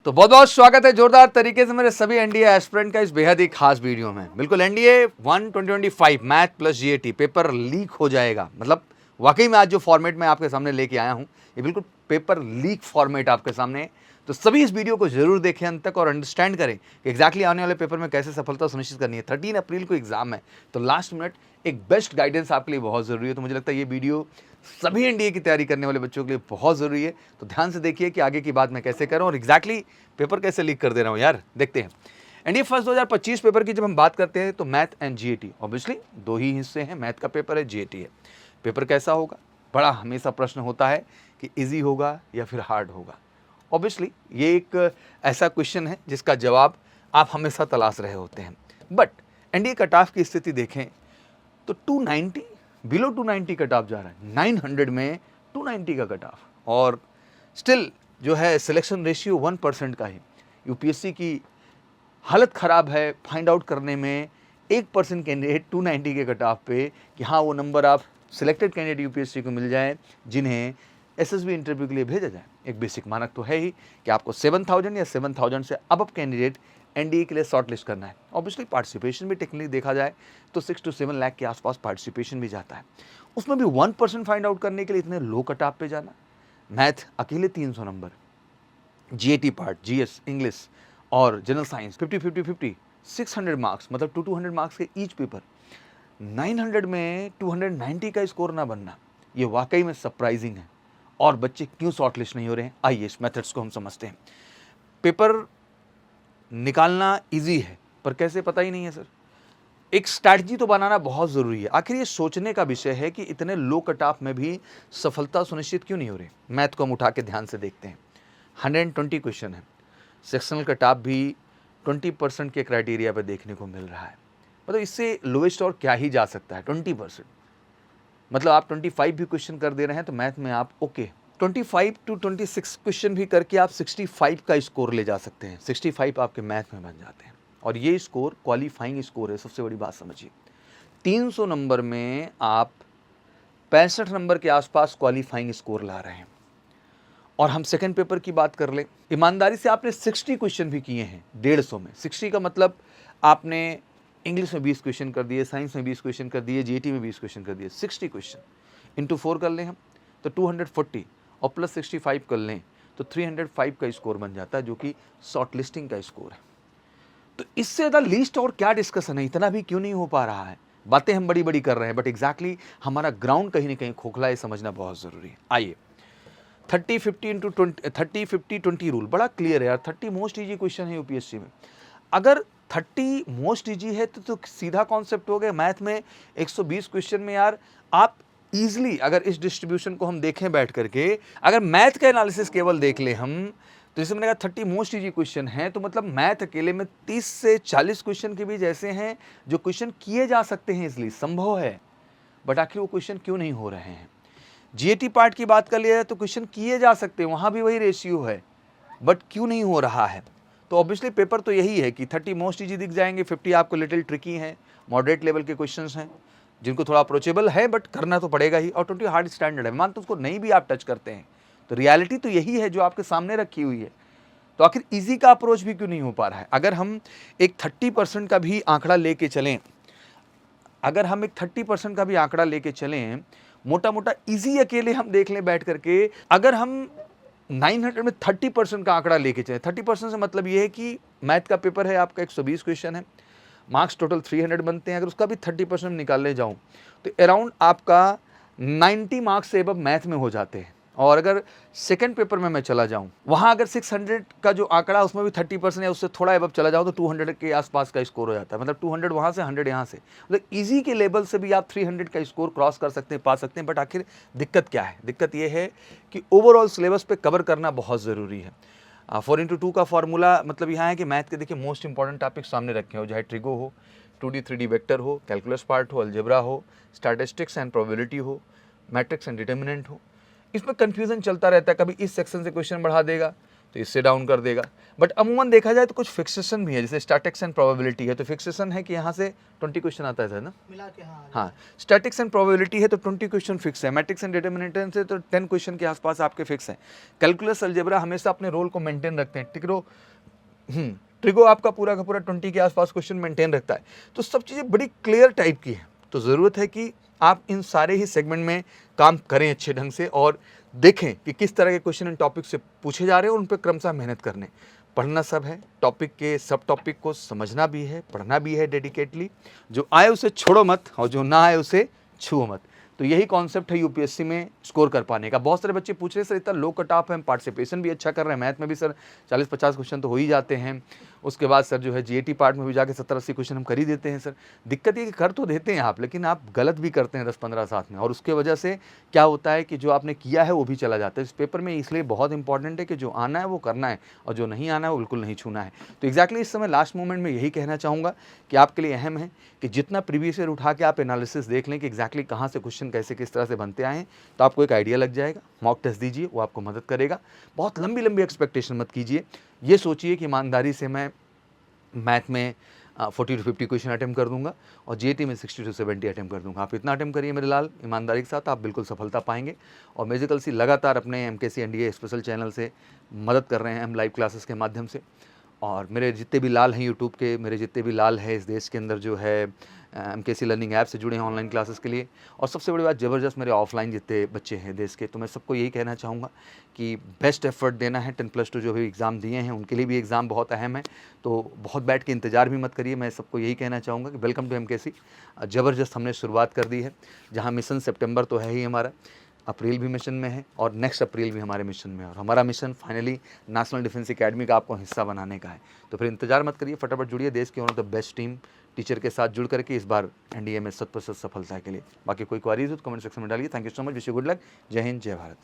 तो बहुत बहुत स्वागत है जोरदार तरीके से मेरे सभी एनडीए एस्पिरेंट का इस बेहद ही खास वीडियो में। बिल्कुल NDA 1 2025 math plus GAT paper leak हो जाएगा। मतलब वाकई में आज जो फॉर्मेट मैं आपके सामने लेके आया हूं ये बिल्कुल पेपर लीक फॉर्मेट आपके सामने है। तो सभी इस वीडियो को जरूर देखें अंत तक और अंडरस्टैंड करें कि एग्जैक्टली आने वाले पेपर में कैसे सफलता सुनिश्चित करनी है। 13 अप्रैल को एग्जाम है, तो लास्ट मिनट एक बेस्ट गाइडेंस आपके लिए बहुत जरूरी है। तो मुझे लगता है ये वीडियो सभी एनडीए की तैयारी करने वाले बच्चों के लिए बहुत जरूरी है। तो ध्यान से देखिए कि आगे की बात मैं कैसे करूं और एग्जैक्टली पेपर कैसे लीक कर दे रहा हूं यार। देखते हैं एनडीए फर्स्ट 2025 पेपर की जब हम बात करते हैं तो मैथ एंड जीएटी ऑब्वियसली दो ही हिस्से हैं, मैथ का पेपर है, जीएटी है। पेपर कैसा होगा, बड़ा हमेशा प्रश्न होता है कि इजी होगा या फिर हार्ड होगा। ऑब्वियसली ये एक ऐसा क्वेश्चन है जिसका जवाब आप हमेशा तलाश रहे होते हैं। बट एनडीए कट ऑफ की स्थिति देखें तो 290 बिलो 290 कट ऑफ जा रहा है, 900 में 290 का कट ऑफ, और स्टिल जो है सिलेक्शन रेशियो 1% का है। यूपीएससी की हालत ख़राब है फाइंड आउट करने में 1% कैंडिडेट 290 के कट ऑफ पे कि हाँ वो नंबर आप सिलेक्टेड कैंडिडेट यूपीएससी को मिल जाए जिन्हें एसएसबी इंटरव्यू के लिए भेजा जाए। एक बेसिक मानक तो है ही कि आपको 7000 या 7000 से अब कैंडिडेट एनडीए के लिए शॉर्ट लिस्ट करना है। ऑब्वियसली पार्टिसिपेशन भी टेक्निकली देखा जाए तो 6 to 7 लाख के आसपास पार्टिसिपेशन भी जाता है। उसमें भी 1% फाइंड आउट करने के लिए इतने लो कट ऑफ पे जाना। मैथ अकेले 300 number, GAT part, GS, English और जनरल साइंस 50-50-50 600 मार्क्स, मतलब 200 मार्क्स के ईच पेपर। 900 में 290 का स्कोर ना बनना ये वाकई में सरप्राइजिंग है। और बच्चे क्यों शॉर्टलिस्ट नहीं हो रहे हैं, आइए इस मेथड्स को हम समझते हैं। पेपर निकालना इजी है पर कैसे पता ही नहीं है सर। एक स्ट्रैटेजी तो बनाना बहुत ज़रूरी है। आखिर ये सोचने का विषय है कि इतने लो कट ऑफ में भी सफलता सुनिश्चित क्यों नहीं हो रही। मैथ को हम उठा के ध्यान से देखते हैं। 120 क्वेश्चन है, सेक्शनल कट ऑफ भी 20% के क्राइटेरिया पर देखने को मिल रहा है। मतलब इससे लोएस्ट और क्या ही जा सकता है 20%। मतलब आप 25 भी क्वेश्चन कर दे रहे हैं तो मैथ में आप ओके 25 to 26 क्वेश्चन भी करके आप 65 का स्कोर ले जा सकते हैं। 65 आपके मैथ में बन जाते हैं और ये स्कोर क्वालिफाइंग स्कोर है। सबसे बड़ी बात समझिए, 300 नंबर में आप 65 नंबर के आसपास क्वालिफाइंग स्कोर ला रहे हैं। और हम सेकंड पेपर की बात कर लें, ईमानदारी से आपने 60 क्वेश्चन भी किए हैं 150 में। 60 का मतलब आपने इंग्लिश में 20 क्वेश्चन कर दिए, साइंस में 20 क्वेश्चन कर दिए, जीएटी में 20 क्वेश्चन कर दिए। 60 क्वेश्चन इंटू 4 कर लें हम तो 240 और प्लस 65 कर लें तो 305 का स्कोर बन जाता है, जो कि शॉर्ट लिस्टिंग का स्कोर है। तो इससे ज़्यादा लिस्ट और क्या डिस्कशन है, इतना भी क्यों नहीं हो पा रहा है। बातें हम बड़ी बड़ी कर रहे हैं बट एग्जैक्टली हमारा ग्राउंड कहीं ना कहीं खोखला है, समझना बहुत ज़रूरी है। आइए 30-50-20 रूल बड़ा क्लियर है यार। 30 मोस्ट ईजी क्वेश्चन है यूपीएससी में। अगर 30 मोस्ट ईजी है तो सीधा कॉन्सेप्ट हो गया मैथ में 120 क्वेश्चन में यार आप इजीली, अगर इस डिस्ट्रीब्यूशन को हम देखें बैठ करके, अगर मैथ का एनालिसिस केवल देख ले हम तो जैसे मैंने कहा 30 मोस्ट ईजी क्वेश्चन है तो मतलब मैथ अकेले में 30 से 40 क्वेश्चन के बीच ऐसे हैं जो क्वेश्चन किए जा सकते हैं, इसलिए संभव है। बट आखिर वो क्वेश्चन क्यों नहीं हो रहे हैं। जीएटी पार्ट की बात कर लिया तो क्वेश्चन किए जा सकते हैं, वहाँ भी वही रेशियो है, बट क्यों नहीं हो रहा है। तो ऑब्वियसली पेपर तो यही है कि 30 मोस्ट ईजी दिख जाएंगे, 50 आपको लिटिल ट्रिकी हैं, मॉडरेट लेवल के क्वेश्चंस हैं जिनको थोड़ा अप्रोचेबल है बट करना तो पड़ेगा ही, और 20 हार्ड स्टैंडर्ड है। मान तो उसको नहीं भी आप टच करते हैं तो रियलिटी तो यही है जो आपके सामने रखी हुई है। तो आखिर ईजी का अप्रोच भी क्यों नहीं हो पा रहा है। अगर हम एक 30% का भी आंकड़ा लेके चलें, अगर हम एक 30% का भी आंकड़ा लेके चलें, मोटा मोटा इजी अकेले हम देख लें बैठ करके, अगर हम 900 में 30% का आंकड़ा लेके चलें, 30% से मतलब ये है कि मैथ का पेपर है आपका 120 क्वेश्चन है, मार्क्स टोटल 300 बनते हैं। अगर उसका भी 30% निकालने जाऊं तो अराउंड आपका 90 मार्क्स से अब मैथ में हो जाते हैं। और अगर सेकंड पेपर में मैं चला जाऊं, वहां अगर 600 का जो आंकड़ा उसमें भी 30% या उससे थोड़ा अब चला जाऊं तो 200 के आसपास का स्कोर हो जाता है। मतलब 200 वहां से 100 यहां से, मतलब इजी के लेवल से भी आप 300 का स्कोर क्रॉस कर सकते हैं, पा सकते हैं। बट आखिर दिक्कत क्या है, दिक्कत यह है कि ओवरऑल सिलेबस पे कवर करना बहुत ज़रूरी है। 4x2 का फॉर्मूला मतलब यहाँ है कि मैथ के देखिए मोस्ट इंपॉर्टेंट टॉपिक सामने रखे हो, चाहे ट्रिगो हो, 2D 3D वेक्टर हो, कैलकुलस पार्ट हो, अलजेब्रा हो, स्टैटिस्टिक्स एंड प्रोबेबिलिटी हो, मैट्रिक्स एंड डिटर्मिनेंट हो। इसमें कंफ्यूजन चलता रहता है, कभी इस सेक्शन से क्वेश्चन बढ़ा देगा, तो इससे डाउन कर देगा। बट अमूमन देखा जाए तो कुछ फिक्सेशन भी है, जैसे स्टैटिक्स एंड प्रोबेबिलिटी है तो फिक्सेशन है कि यहाँ से 20 क्वेश्चन आता है ना मिला के। हाँ हाँ, स्टैटिक्स एंड प्रोबेबिलिटी है तो 20 क्वेश्चन फिक्स है, मैट्रिक्स एंड डिटर्मिनेंट है तो 10 क्वेश्चन के आसपास आपके फिक्स हैं। कैलकुलस अलजेब्रा हमेशा अपने रोल को मेंटेन रखते हैं। ट्रिगो आपका पूरा का पूरा 20 के आसपास क्वेश्चन मेंटेन रखता है। तो सब चीज़ें बड़ी क्लियर टाइप की हैं। तो ज़रूरत है कि आप इन सारे ही सेगमेंट में काम करें अच्छे ढंग से और देखें कि किस तरह के क्वेश्चन इन टॉपिक से पूछे जा रहे हैं और उन पर क्रमशः मेहनत करने। पढ़ना सब है, टॉपिक के सब टॉपिक को समझना भी है, पढ़ना भी है डेडिकेटली। जो आए उसे छोड़ो मत और जो ना आए उसे छुओ मत। तो यही कॉन्सेप्ट है यूपीएससी में स्कोर कर पाने का। बहुत सारे बच्चे पूछ रहे सर इतना लो कट ऑफ है, पार्टिसिपेशन भी अच्छा कर रहे हैं, मैथ में भी सर 40-50 क्वेश्चन तो हो ही जाते हैं, उसके बाद सर जो है जीएटी पार्ट में भी जाके 70-80 क्वेश्चन हम कर ही देते हैं। सर दिक्कत ये कि कर तो देते हैं आप, लेकिन आप गलत भी करते हैं 10-15 साथ में, और उसके वजह से क्या होता है कि जो आपने किया है वो भी चला जाता है। इस पेपर में इसलिए बहुत इंपॉर्टेंट है कि जो आना है वो करना है और जो नहीं आना है वो बिल्कुल नहीं छूना है। तो एग्जैक्टली इस समय लास्ट मोमेंट में यही कहना चाहूँगा कि आपके लिए अहम है कि जितना प्रीवियस ईयर उठा के आप एनालिसिस देख लें कि एग्जैक्टली कहाँ से क्वेश्चन कैसे किस तरह से बनते आए हैं, तो आपको एक आइडिया लग जाएगा। मॉक टेस्ट दीजिए, वो आपको मदद करेगा। बहुत लंबी लंबी एक्सपेक्टेशन मत कीजिए। ये सोचिए कि ईमानदारी से मैं मैथ में 40 to 50 क्वेश्चन अटेम्प्ट कर दूंगा और जीएटी में 60 to 70 अटेम्प्ट कर दूंगा। आप इतना अटेम्प्ट करिए मेरे लाल, ईमानदारी के साथ आप बिल्कुल सफलता पाएंगे। और म्यूजिकल सी लगातार अपने एमकेसी एनडीए स्पेशल चैनल से मदद कर रहे हैं हम लाइव क्लासेस के माध्यम से। और मेरे जितने भी लाल हैं यूट्यूब के, मेरे जितने भी लाल हैं इस देश के अंदर जो है एमकेसी लर्निंग ऐप से जुड़े हैं ऑनलाइन क्लासेस के लिए। और सबसे बड़ी बात ज़बरदस्त मेरे ऑफलाइन जितने बच्चे हैं देश के, तो मैं सबको यही कहना चाहूँगा कि बेस्ट एफर्ट देना है। 10+2 जो भी एग्ज़ाम दिए हैं उनके लिए भी एग्ज़ाम बहुत अहम है, तो बहुत बैठ के इंतज़ार भी मत करिए। मैं सबको यही कहना चाहूँगा कि वेलकम टू एमकेसी। ज़बरदस्त हमने शुरुआत कर दी है, जहाँ मिशन सितंबर तो है ही हमारा, अप्रैल भी मिशन में है और नेक्स्ट अप्रैल भी हमारे मिशन में है। और हमारा mission finally national defence academy का आपको हिस्सा बनाने का है। तो फिर इंतजार मत करिए, फटाफट जुड़िए देश के one of the best team teacher के साथ जुड़ करके इस बार एनडीए में 100% सफलता के लिए। बाकी कोई क्वारीज हो तो कमेंट सेक्शन में डालिए। Thank you so much, wish you good luck. जय हिंद, जय भारत।